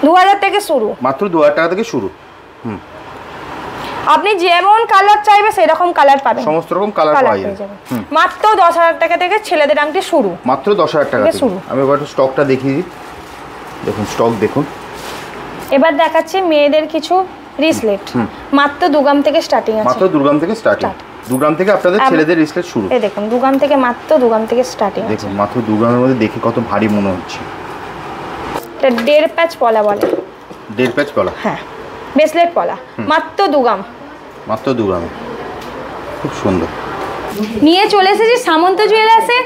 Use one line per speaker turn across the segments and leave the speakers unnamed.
2000 থেকে শুরু,
মাত্র 2000 টাকা থেকে শুরু।
আপনি যেমন কালার চাইবে সেরকম কালার পাবেন,
সমস্ত রকম কালার পাওয়া যাবে।
মাত্র 10000 টাকা থেকে ছেলেদের আংটি শুরু,
মাত্র 10000 টাকা থেকে শুরু। আমি এবার স্টকটা দেখিয়ে দিই, দেখুন স্টক দেখুন।
এবার দেখাচ্ছি মেয়েদের কিছু রিসলেট, মাত্র 2 গ্রাম থেকে স্টার্টিং আছে,
মাত্র 2 গ্রাম থেকে স্টার্টিং। 2 গ্রাম থেকে আপনাদের ছেলেদের রিসলেট শুরু।
এই দেখুন 2 গ্রাম থেকে, মাত্র 2 গ্রাম থেকে স্টার্টিং আছে।
দেখুন মাত্র 2 গ্রামের মধ্যে দেখে কত ভারী মনে হচ্ছে।
এটা 1.5 প্যাচ পলা বলে,
1.5 প্যাচ পলা,
হ্যাঁ ব্রেসলেট পলা, মাত্র 2 গ্রাম,
মাত্র 2 গ্রামে, খুব সুন্দর।
নিয়ে চলে এসেছি সামন্ত জুয়েলার্সে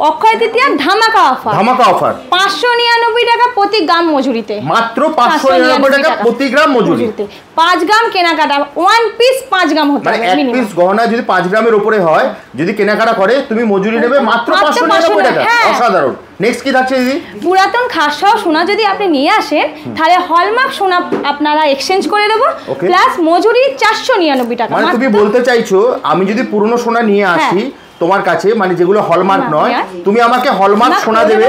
অক্ষয় তৃতীয়া ধামাকা অফার।
ধামাকা অফার
599 টাকা প্রতি গ্রাম মজুরিতে,
মাত্র 599 টাকা প্রতি গ্রাম মজুরিতে।
5 গ্রাম কেনাকাটা, 1 পিস 5 গ্রাম হতে
মানে
হবে,
এক পিস গহনা যদি 5 গ্রামের উপরে হয়, যদি কেনাকাটা করে তুমি মজুরি নেবে মাত্র 599 টাকা। অসাধারণ। নেক্সট কি থাকছে দিদি?
পুরাতন খাসা সোনা যদি আপনি নিয়ে আসেন তাহলে হলমার্ক সোনা আপনারা এক্সচেঞ্জ করে দেব, প্লাস মজুরি 499 টাকা।
মানে তুমি বলতে চাইছো আমি যদি পুরনো সোনা নিয়ে আসি তোমার কাছে, মানে যেগুলো হলমার্ক নয়, তুমি আমাকে হলমার্ক সোনা দেবে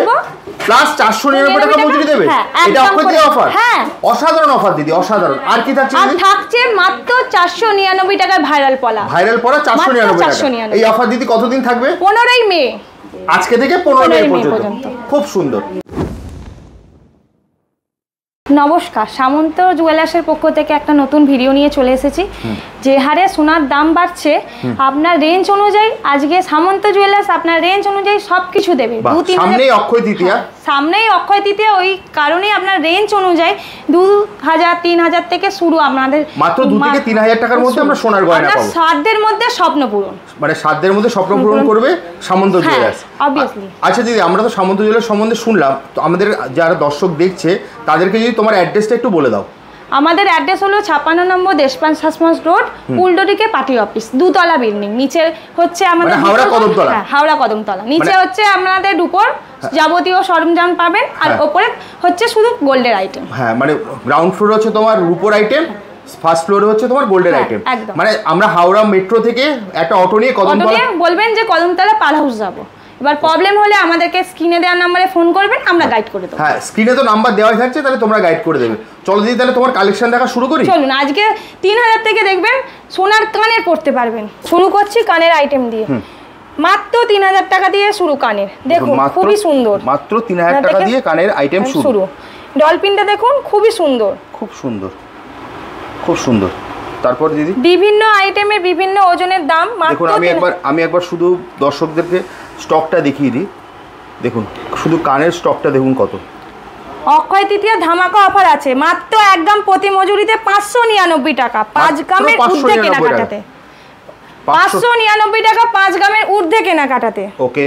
প্লাস 499 টাকা মজুরি দেবে। এটা অক্ষয় তৃতীয়া অফার, অসাধারণ অফার দিদি, অসাধারণ। আর কি থাকছে?
আর থাকছে মাত্র 499 টাকায় ভাইরাল পলা,
ভাইরাল পলা 499 টাকা। এই অফার দিদি কতদিন থাকবে?
15ই মে,
আজকে থেকে 15 মে পর্যন্ত। খুব সুন্দর।
নমস্কার, সামন্ত জুয়েলার্সের পক্ষ থেকে একটা নতুন ভিডিও নিয়ে চলে এসেছি। যে হারে সোনার দাম বাড়ছে, আপনার রেঞ্জ অনুযায়ী আজকে সামন্ত জুয়েলার্স আপনার রেঞ্জ অনুযায়ী সবকিছু দেবে।
সামনেই অক্ষয় তৃতীয়া,
সামনেই অক্ষয় তৃতীয়া, ওই কারণেই আপনার রেঞ্জ অনুযায়ী 2000 3000 থেকে শুরু। আপনাদের
মাত্র 2 থেকে 3000 টাকার মধ্যে আমরা সোনার গয়না পাবো।
সাধ্যের মধ্যে স্বপ্ন পূরণ,
মানে সাধ্যের মধ্যে স্বপ্ন পূরণ করবে সামন্ত জুয়েলার্স।
অবভিয়াসলি।
আচ্ছা দিদি, আমরা তো সামন্ত জুয়েলার্স সম্বন্ধে শুনলাম, তো আমাদের যারা দর্শক দেখছে তাদেরকে যদি তোমার অ্যাড্রেসটা একটু বলে দাও।
আমাদের অ্যাড্রেস হলো 56 নম্বর দেশপান শাসমস রোড, উল্টোদিকে পার্টি অফিস, 2 তলা বিল্ডিং। নিচে হচ্ছে আমাদের
হাওড়া কদমতলা,
হাওড়া কদমতলা। নিচে হচ্ছে আপনাদের উপর যাবতীয় সরঞ্জাম পাবেন, আর উপরে হচ্ছে শুধু গোল্ডের আইটেম।
হ্যাঁ, মানে গ্রাউন্ড ফ্লোরে হচ্ছে তোমার রূপোর আইটেম, ফার্স্ট ফ্লোরে হচ্ছে তোমার গোল্ডের আইটেম। মানে আমরা হাওড়া মেট্রো থেকে একটা অটো নিয়ে কদমতলা
বলবেন যে কদমতলা পাল হাউস যাবো। এবার প্রবলেম হলে আমাদেরকে স্ক্রিনে দেওয়া নম্বরে ফোন করবেন, আমরা গাইড করে দেবো।
হ্যাঁ, স্ক্রিনে তো নাম্বার দেওয়াই থাকছে, তাহলে তোমরা গাইড করে দেবে। চলো দিদি, তাহলে তোমার কালেকশন দেখা শুরু করি।
চলুন, আজকে 3000 থেকে দেখবেন সোনার কানের পড়তে পারবেন। শুরু করছি কানের আইটেম দিয়ে, মাত্র 3000 টাকা দিয়ে শুরু কানের। দেখুন খুবই সুন্দর,
মাত্র 3000 টাকা দিয়ে কানের আইটেম শুরু।
ডলফিনটা দেখুন খুবই সুন্দর,
খুব সুন্দর, খুব সুন্দর। তারপর দিদি
বিভিন্ন আইটেমের বিভিন্ন ওজনের দাম।
দেখুন আমি একবার শুধু দর্শকদেরকে স্টকটা দেখিয়ে দিই। দেখুন শুধু কানের স্টকটা দেখুন কত।
অক্ষয় তৃতীয়া ধামাকা অফার আছে, মাত্র 1 গ্রাম প্রতি মজুরিতে 599 টাকা, 5 গ্রামের ঊর্ধ্বে কেনাকাটাতে। 599 টাকা 5 গ্রামের ঊর্ধ্বে কেনাকাটাতে।
ওকে,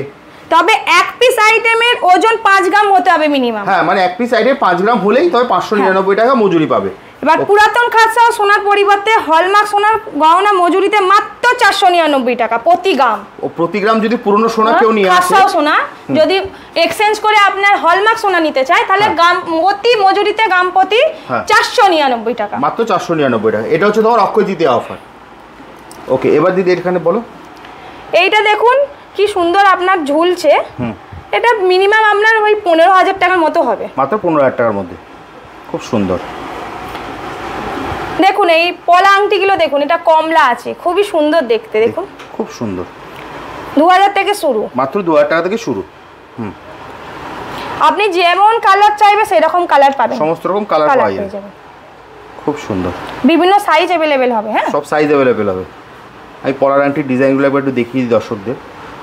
তবে এক পিস আইটেমের ওজন 5 গ্রাম হতে হবে মিনিমাম।
হ্যাঁ, মানে এক পিস আইটেম 5 গ্রাম হলেই তবে 599 টাকা মজুরি পাবে।
এবার পুরাতন খাসা সোনার পরিবর্তে হলমার্ক সোনার গহনা মজুরিতে মাত্র 499 টাকা প্রতি গ্রাম।
ও প্রতি গ্রাম যদি পুরনো সোনা কেউ নিয়ে আসে,
খাসা সোনা যদি এক্সচেঞ্জ করে আপনার হলমার্ক সোনা নিতে চায়, তাহলে গ্রাম প্রতি মজুরিতে গ্রাম প্রতি 499 টাকা,
মাত্র 499 টাকা। এটা হচ্ছে তোমার অক্ষয় তৃতীয়া অফার। ওকে, এবার দিদি এখানে বলো।
এইটা দেখুন কি সুন্দর আপনার ঝুলছে। এটা মিনিমাম আপনার ওই 15000 টাকার মতো হবে,
মাত্র 15000 টাকার মধ্যে। খুব সুন্দর।
দেখুন এই পলা আংটিগুলো দেখুন, এটা কমলা আছে, খুবই সুন্দর দেখতে। দেখুন
খুব সুন্দর।
2000 থেকে শুরু,
মাত্র 2000 টাকা থেকে শুরু।
আপনি যেমন কালার চাইবে সেরকম কালার পাবেন,
সমস্ত রকম কালার পাওয়া যাবে। খুব সুন্দর,
বিভিন্ন সাইজ अवेलेबल হবে। হ্যাঁ,
সব সাইজ अवेलेबल হবে। আমি পলার আংটির ডিজাইনগুলো একবার একটু দেখিয়ে দিই দর্শকদের।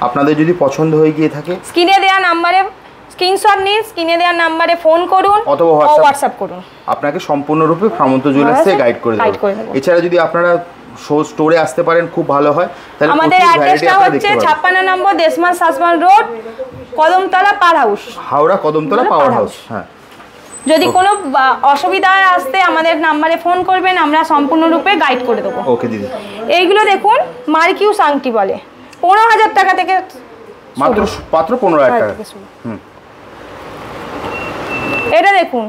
আপনাদের যদি পছন্দ হয়ে গিয়ে থাকে,
স্ক্রিনে দেওয়া নম্বরে স্ক্রিনশট নিন, স্ক্রিনে দেওয়া নম্বরে ফোন করুন
অথবা
হোয়াটসঅ্যাপ করুন।
আপনাকে সম্পূর্ণরূপে সামন্ত জুয়েলার্সে গাইড করে দেব। এছাড়া যদি আপনারা স্টোরে আসতে পারেন খুব ভালো হয়। তাহলে
আমাদের অ্যাড্রেসটা হচ্ছে 56 নম্বর দেশমান শাসমস road, Kadamtala power house,
Howrah Kadamtala power house. হ্যাঁ,
যদি কোনো অসুবিধা আসতে আমাদের নম্বরে ফোন করবেন, আমরা সম্পূর্ণরূপে গাইড করে দেবো।
ওকে দিদি,
এইগুলো দেখুন মার্কিউস আংটি বলে, 15000 টাকা থেকে
মাত্র 15000 টাকা।
এটা দেখুন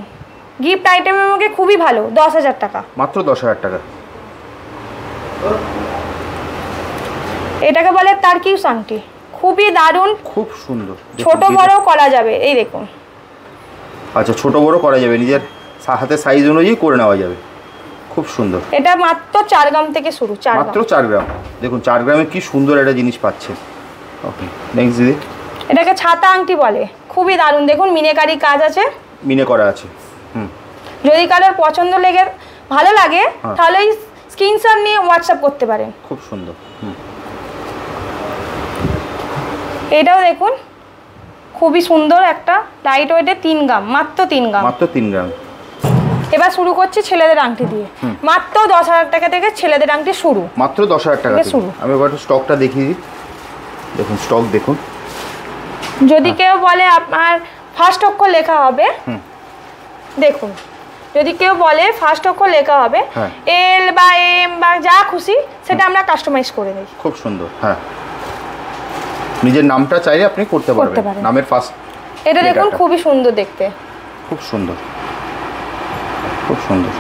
গিফট আইটেমের মধ্যে খুবই ভালো, 10000 টাকা,
মাত্র 10000 টাকা।
এটাকে বলে টার্কিউস আংটি, খুবই দারুণ,
খুব সুন্দর।
ছোট বড় করা যাবে। এই দেখুন,
আচ্ছা ছোট বড় করা যাবে, নিজের হাতে সাইজ অনুযায়ী করে নেওয়া যাবে। খুব সুন্দর।
এটা মাত্র 4 গ্রাম থেকে শুরু।
মাত্র 4 গ্রাম। দেখুন 4 গ্রামে কি সুন্দর একটা জিনিস পাচ্ছে। ওকে, নেক্সট দিদি।
এটাকে ছাতা আংটি বলে, খুবই দারুণ। দেখুন মিনেকারি কাজ আছে,
মিনে করা আছে।
যদি কারোর পছন্দ ভালো লাগে তাহলে স্ক্রিনশট নিয়ে হোয়াটসঅ্যাপ করতে পারেন।
খুব সুন্দর।
এটাও দেখুন খুবই সুন্দর, একটা লাইট ওয়েটে 3 গ্রাম, মাত্র 3 গ্রাম।
মাত্র 3 গ্রাম।
এবার শুরু করছি ছেলেদের আংটি দিয়ে। মাত্র 10,000 টাকা থেকে ছেলেদের আংটি শুরু।
মাত্র 10,000 টাকা থেকে শুরু। আমি একটু স্টকটা দেখিয়ে দিই। দেখুন স্টক দেখুন।
যদি কেউ বলে আপনার ফার্স্ট অক্ষর লেখা হবে, দেখুন যদি কেউ বলে ফার্স্ট অক্ষর লেখা হবে, এল বা এম বা যা খুশি সেটা আমরা কাস্টমাইজ করে দিই।
খুব সুন্দর। হ্যাঁ, নিজের নামটা চাইলে আপনি করতে পারবেন, নামের ফার্স্ট।
এটা দেখুন খুবই সুন্দর দেখতে।
খুব সুন্দর, খুব সুন্দর।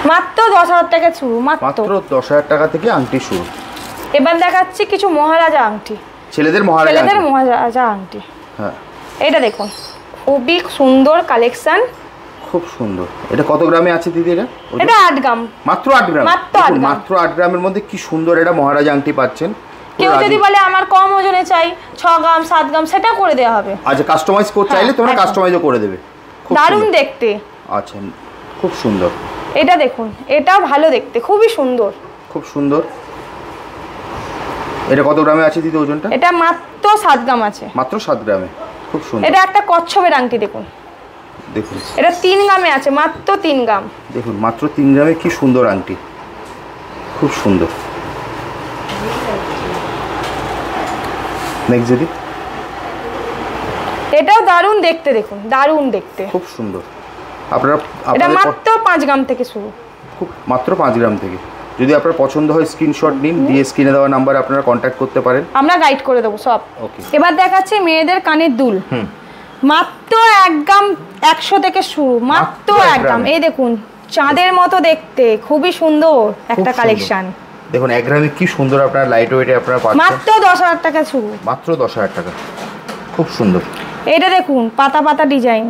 মাত্র 10,000 টাকা শুরু।
মাত্র 10,000 টাকা থেকে আংটি শুরু।
এবার দেখাচ্ছি কিছু মহারাজা আংটি,
ছেলেদের
মহারাজা আংটি।
হ্যাঁ,
এটা দেখুন খুবই সুন্দর কালেকশন।
খুব সুন্দর। এটা কত গ্রামে আছে দিদি?
এটা 8 গ্রাম।
মাত্র 8 গ্রাম। মাত্র 8 গ্রামের মধ্যে কি সুন্দর এটা মহারাজা আংটি পাচ্ছেন।
কেউ যদি বলে আমার কম ওজনে চাই 6 গ্রাম 7 গ্রাম, সেটা করে দেওয়া হবে।
আচ্ছা, কাস্টমাইজ করতে চাইলে তোমরা কাস্টমাইজও করে দেবে।
দারুণ দেখতে।
আচ্ছা, খুব সুন্দর।
এটা দেখুন, এটাও ভালো দেখতে, খুবই সুন্দর।
খুব সুন্দর। এটা কত গ্রামে আছে দিদি ওজনটা?
এটা মাত্র 7 গ্রাম আছে।
মাত্র 7 গ্রামে। খুব সুন্দর।
এটা একটা কচ্ছপের আংটি দেখুন।
দেখুন
এটা 3 গ্রামে আছে, মাত্র 3 গ্রাম।
দেখুন মাত্র 3 গ্রামে কি সুন্দর আংটি। খুব সুন্দর। নেক্সট দিদি।
এটাও দারুণ দেখতে, দেখুন দারুণ দেখতে।
খুব সুন্দর। আপনারা
এটা মাত্র 5 গ্রাম থেকে শুরু।
খুব মাত্র 5 গ্রাম থেকে। যদি আপনার পছন্দ হয় স্ক্রিনশট নিন, দিয়ে স্ক্রিনে দেওয়া নাম্বারে আপনারা কন্ট্যাক্ট করতে পারেন,
আমরা গাইড করে দেবো সব।
ওকে।
এবার দেখাচ্ছি মেয়েদের কানের দুল। মাত্র 1 গ্রাম 100 থেকে শুরু। মাত্র 1 গ্রাম। এই দেখুন চাঁদের মতো দেখতে, খুবই সুন্দর একটা কালেকশন।
দেখুন 1 গ্রামে কি সুন্দর আপনার লাইট ওয়েটে আপনারা পাচ্ছেন।
মাত্র 10,000 টাকা শুরু।
মাত্র 10,000 টাকা। খুব সুন্দর।
এটা দেখুন পাতা পাতা ডিজাইন।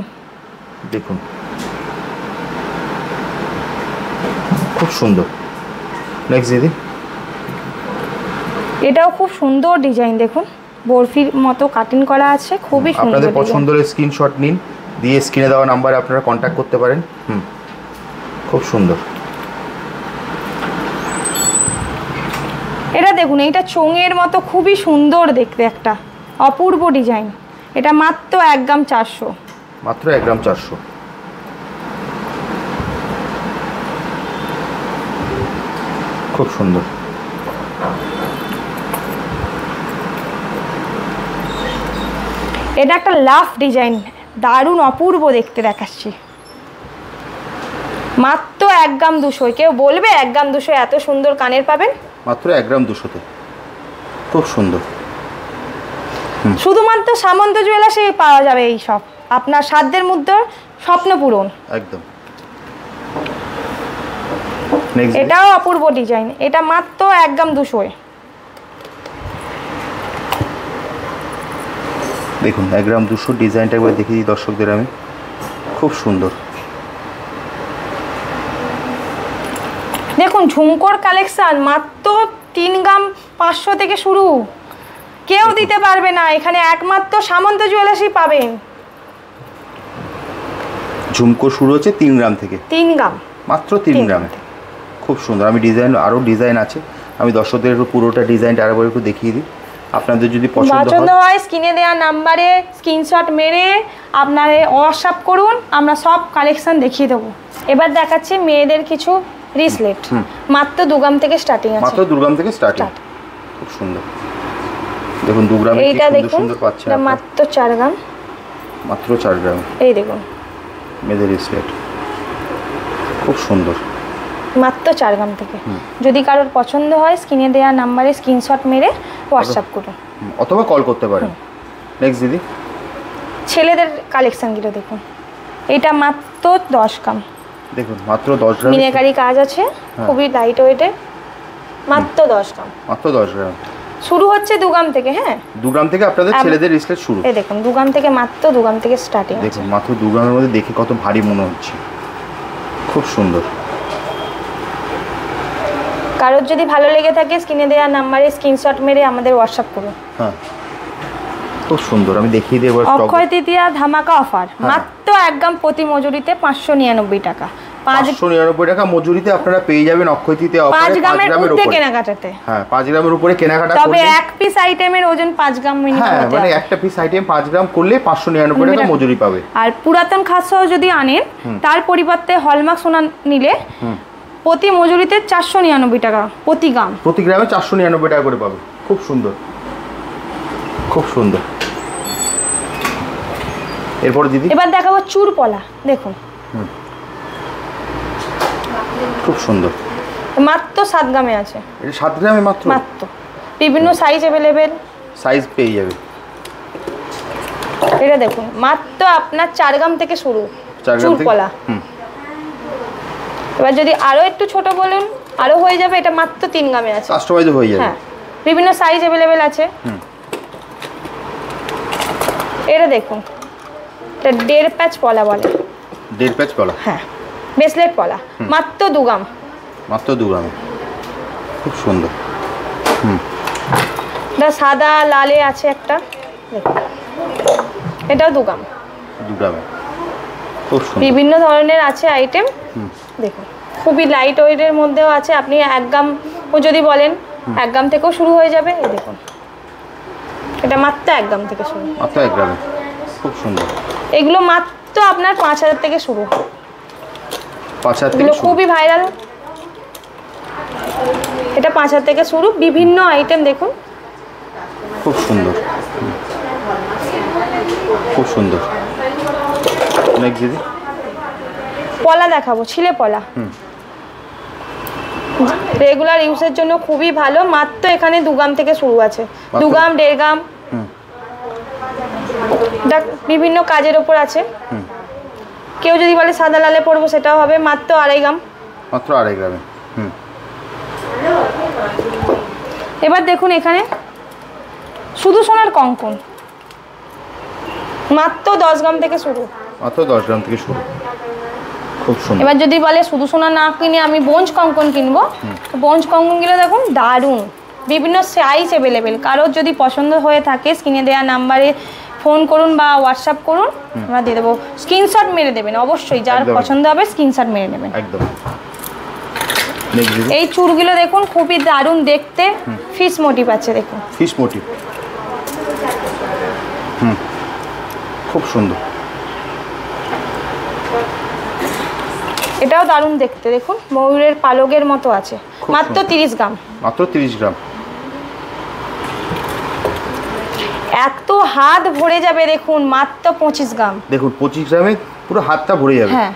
দেখুন খুব সুন্দর। নেক্সট দিদি।
এটাও খুব সুন্দর ডিজাইন, দেখুন বরফির মতো কাটিং করা আছে, খুবই সুন্দর।
আপনাদের পছন্দের স্ক্রিনশট নিন, দিয়ে স্ক্রিনে দেওয়া নাম্বারে আপনারা কন্ট্যাক্ট করতে পারেন। খুব সুন্দর।
এটা দেখুন, এটা চোঙের মতো খুবই সুন্দর দেখতে, একটা অপূর্ব ডিজাইন। এটা মাত্র 1 গ্রাম 400।
মাত্র 1 গ্রাম 400। খুব সুন্দর।
এটা একটা লাফ ডিজাইন, দারুণ অপূর্ব দেখতে দেখাচ্ছি। মাত্র 1 গ্রাম 200। কেউ বলবে 1 গ্রাম 200 এত সুন্দর কানের পাবেন?
মাত্র 1 গ্রাম 200-তে। খুব সুন্দর।
শুধুমাত্র সামন্ত জুয়েলার্সে পাওয়া যাবে এই সব, আপনার সাধ্যের মধ্যে স্বপ্ন পূরণ।
একদম।
এটাও অপূর্ব ডিজাইন। এটা মাত্র 1 গ্রাম 200।
দেখুন 1 গ্রাম 200 ডিজাইনটা একবার দেখিয়ে দিই দর্শকদের আমি। খুব সুন্দর।
দেখুন ঝুমকোর কালেকশন মাত্র 3 গ্রাম 500 থেকে শুরু। কেউ দিতে পারবে না, এখানে একমাত্র সামন্ত জুয়েলার্সই পাবেন।
ঝুমকো শুরু হচ্ছে 3 গ্রাম থেকে।
3 গ্রাম,
মাত্র 3 গ্রামে। খুব সুন্দর। আমি ডিজাইন, আরও ডিজাইন আছে, আমি দর্শকদের একটু পুরোটা ডিজাইনটা আরেকবার একটু দেখিয়ে দিই। আপনাদের যদি পছন্দ
হয় স্ক্রিনে দেওয়া নাম্বারে স্ক্রিনশট মেরে আপনারা হোয়াটসঅ্যাপ করুন, আমরা সব কালেকশন দেখিয়ে দেবো। এবার দেখাচ্ছি মেয়েদের কিছু রিসলেট। মাত্র 2 গ্রাম থেকে স্টার্টিং আছে।
মাত্র 2 গ্রাম থেকে স্টার্টিং। খুব সুন্দর। দেখুন 2 গ্রামে কি সুন্দর সুন্দর পাচ্ছেন।
এটা মাত্র 4 গ্রাম।
মাত্র 4 গ্রাম।
এই দেখুন
মেয়েদের রিসলেট খুব সুন্দর।
মাত্র 4 গ্রাম থেকে। যদি কারোর পছন্দ হয় স্ক্রিনে দেওয়া নাম্বারে স্ক্রিনশট মেরে হোয়াটসঅ্যাপ করুন,
অথবা কল করতে পারেন। নেক্সট দিদি।
ছেলেদের কালেকশনগুলো দেখুন। এটা মাত্র 10 গ্রাম।
দেখুন মাত্র 10 গ্রাম।
মিনাকারি কাজ আছে, খুবই লাইট ওয়েটে। মাত্র 10 গ্রাম।
মাত্র 10 গ্রাম।
শুরু হচ্ছে 2 গ্রাম থেকে। হ্যাঁ
2 গ্রাম থেকে আপনাদের ছেলেদের রিস্টলেট শুরু।
এই দেখুন 2 গ্রাম থেকে, মাত্র 2 গ্রাম থেকে স্টার্টিং।
দেখুন মাত্র 2 গ্রামের মধ্যে দেখে কত ভারী মনে হচ্ছে, খুব সুন্দর।
কারোর যদি ভালো লেগে থাকে স্ক্রিনে দেওয়া নাম্বারে স্ক্রিনশট মেরে আমাদের হোয়াটসঅ্যাপ করুন।
হ্যাঁ খুব সুন্দর, আমি দেখিয়ে দেব।
অক্ষয় তৃতীয়া ধামাকা অফার, মাত্র 1 গ্রাম প্রতি মজুরিতে 599 টাকা।
599 টাকা মজুরিতে আপনারা পেয়ে যাবেন অক্ষয় তৃতীয়া অফারে
5 গ্রামের উপরে কেনাকাটাতে।
হ্যাঁ 5 গ্রামের উপরে কেনাকাটা করলে,
তবে এক পিস আইটেমের ওজন 5 গ্রাম মিনিমাম।
হ্যাঁ মানে একটা পিস আইটেম 5 গ্রাম করলে 599 টাকা মজুরি পাবে।
আর পুরাতন খাসও যদি আনেন তার পরিবর্তে হলমার্ক সোনা নিলে প্রতি মজুরিতে 499 টাকা প্রতি গ্রাম।
প্রতি গ্রামে 499 টাকা করে পাবে। খুব সুন্দর, খুব সুন্দর। এরপর দিদি
এবার দেখাবো চুরপলা। দেখুন
খুব সুন্দর,
মাত্র 7 গ্রামে আছে।
এটা 7 গ্রামে মাত্র,
বিভিন্ন সাইজ अवेलेबल,
সাইজ পেয়ে যাবে।
এটা দেখুন মাত্র আপনার 4 গ্রাম থেকে শুরু চুরপলা। এবার যদি আরো একটু ছোট বলুন আরো হয়ে যাবে, এটা মাত্র 3 গ্রামে আছে,
কাস্টমাইজ হয়ে যাবে।
হ্যাঁ বিভিন্ন সাইজ अवेलेबल আছে। এটা দেখুন, এটা 1.5 প্যাচ পলা বলে।
1.5 প্যাচ পলা,
হ্যাঁ ব্রেসলেট পলা, মাত্র 2 গ্রাম।
মাত্র 2 গ্রামে, খুব সুন্দর।
এটা সাদা লালে আছে একটা, দেখুন এটাও 2 গ্রাম।
2 গ্রামে খুব সুন্দর,
বিভিন্ন ধরনের আছে আইটেম। দেখুন খুবই লাইট ওয়েটের মধ্যেও আছে। আপনি 1 গ্রাম ও যদি বলেন 1 গ্রাম থেকেও শুরু হয়ে যাবে। এই দেখুন এটা মাত্র 1 গ্রাম থেকে শুরু,
মাত্র 1 গ্রামে, খুব সুন্দর।
এগুলো মাত্র আপনার 5000 থেকে শুরু।
5000 থেকে
এগুলো খুবই ভাইরাল, এটা 5000 থেকে শুরু। বিভিন্ন আইটেম দেখুন,
খুব সুন্দর, খুব সুন্দর। নেক্সট দিদি
পলা দেখাবো, ছিলে পলা। রেগুলার ইউজের জন্য খুবই ভালো। মাত্র এখানে 2 গ্রাম থেকে শুরু আছে, 2 গ্রাম 1.5 গ্রাম। বিভিন্ন কাজের ওপর আছে। কেউ যদি বলে সাদা লালে পরবো সেটাও হবে, মাত্র 2.5 গ্রাম।
মাত্র 2.5 গ্রামে।
এবার দেখুন এখানে শুধু সোনার কঙ্কন, মাত্র 10 গ্রাম থেকে শুরু।
মাত্র 10 গ্রাম থেকে শুরু, খুব সুন্দর।
এবার যদি বলে শুধু সোনা না কিনে আমি বোঞ্জ কঙ্কন কিনবো, বোঞ্জ কঙ্কনগুলো দেখুন দারুণ, বিভিন্ন সাইজ अवेलेबल। কারোর যদি পছন্দ হয়ে থাকে স্ক্রিনে দেওয়া নাম্বারে ফোন করুন বা হোয়াটসঅ্যাপ করুন, আমরা দিয়ে দেবো। স্ক্রিনশট মেরে দেবেন অবশ্যই, যার পছন্দ হবে স্ক্রিনশট মেরে নেবেন একদম। এই চুড়গুলো দেখুন খুবই দারুণ দেখতে, ফিশ মোটিভ আছে। দেখুন
ফিশ মোটিভ, খুব সুন্দর।
এটাও দারুণ দেখতে, দেখুন ময়ূরের পালকের মতো আছে, মাত্র 30 গ্রাম।
মাত্র 30 গ্রাম।
এত হাত ভরে যাবে, দেখুন মাত্র 25 গ্রাম।
দেখুন 25 গ্রামে পুরো হাতটা ভরে যাবে।
হ্যাঁ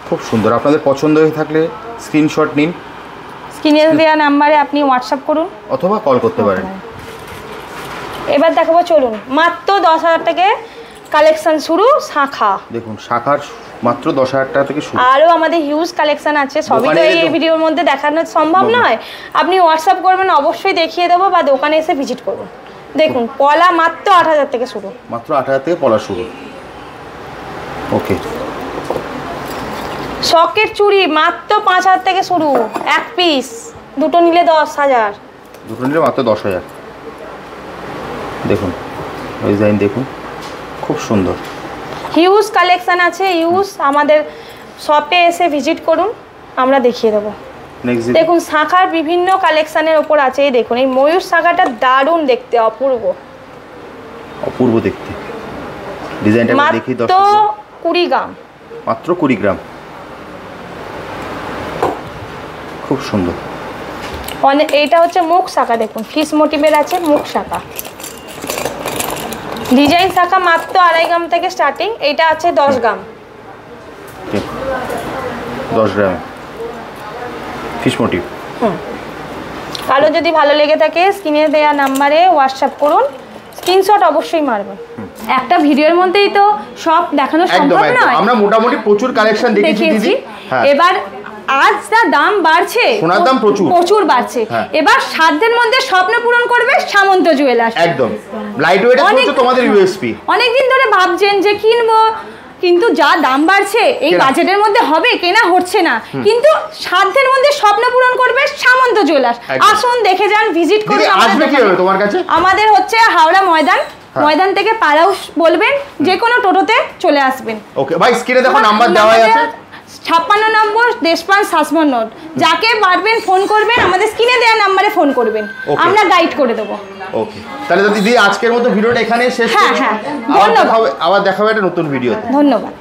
খুব সুন্দর। আপনাদের পছন্দ হয়ে থাকলে স্ক্রিনশট নিন,
স্ক্রিনে দেওয়া নাম্বারে আপনি হোয়াটসঅ্যাপ করুন
অথবা কল করতে পারেন।
এবার দেখাবো, চলুন মাত্র 10,000 থেকে কালেকশন শুরু। শাখা দেখুন,
শাখার মাত্র 10,000 টাকা থেকে শুরু।
আরও আমাদের হিউজ কালেকশন আছে, সবই তো এই ভিডিওর মধ্যে দেখানো সম্ভব নয়। আপনি হোয়াটসঅ্যাপ করবেন, অবশ্যই দেখিয়ে দেবো, বা দোকানে এসে ভিজিট করুন। দেখুন পলা মাত্র 8,000 থেকে শুরু।
মাত্র 8,000 থেকে পলা শুরু। ওকে।
সকেট চুড়ি মাত্র 5,000 থেকে শুরু, 1 পিস। দুটো নিলে 10,000।
দুটো নিলে মাত্র 10,000। দেখুন ডিজাইন দেখুন, খুব সুন্দর।
হিউজ কালেকশন আছে, হিউজ। আমাদের শপে এসে ভিজিট করুন, আমরা দেখিয়ে দেবো। দেখুন শাখার বিভিন্ন কালেকশনের ওপর আছে। এই দেখুন এই ময়ূর শাখাটা দারুণ দেখতে, অপূর্ব
অপূর্ব দেখতে। ডিজাইনটা দেখি দর্শক।
মাত্র 20 গ্রাম।
মাত্র 20 গ্রাম, খুব সুন্দর।
এইটা হচ্ছে মুখ শাখা, দেখুন ফিশ মোটিভের আছে মুখ শাখা। ডিজাইন শাখা মাত্র 2.5 গ্রাম থেকে স্টার্টিং। এইটা আছে 10 গ্রাম।
10 গ্রাম ফিশ মোটিভ।
কারো যদি ভালো লেগে থাকে স্ক্রিনে দেওয়া নাম্বারে হোয়াটসঅ্যাপ করুন, স্ক্রিনশট অবশ্যই মারবেন। একটা ভিডিওর মধ্যেই তো সব দেখানো সম্ভব নয়,
আমরা মোটামুটি প্রচুর কালেকশন দেখিয়েছি।
এবার আজ যা দাম বাড়ছে,
সোনার দাম
প্রচুর বাড়ছে। এবার সাধ্যের মধ্যে স্বপ্ন পূরণ করবে সামন্ত জুয়েলার্স।
একদম লাইট ওয়েট হচ্ছে তোমাদের ইউএসপি।
অনেকদিন ধরে ভাবছেন যে কিনবো, কিন্তু যা দাম বাড়ছে এই বাজেটের মধ্যে হবে কেনা হচ্ছে না, কিন্তু সাধ্যের মধ্যে স্বপ্ন পূরণ করবে সামন্ত জুয়েলার্স। আসুন দেখে যান, ভিজিট করুন।
আসবে কি হবে তোমার কাছে?
আমাদের হচ্ছে হাওড়া ময়দান থেকে পালাউস বলবেন, যে কোনো টোটোতে চলে আসবেন।
ওকে ভাই, স্ক্রিনে দেখো নাম্বার দেওয়া আছে
56 নম্বর দেশপাল শাসমন নোট। যাকে পারবেন ফোন করবেন, আমাদের স্ক্রিনে দেওয়া নাম্বারে ফোন করবেন, আমরা গাইড করে দেবো।
ওকে, তাহলে দিদি আজকের মতো ভিডিওটা এখানে শেষ করছি।
হ্যাঁ,
আবার দেখা হবে একটা নতুন ভিডিওতে।
ধন্যবাদ।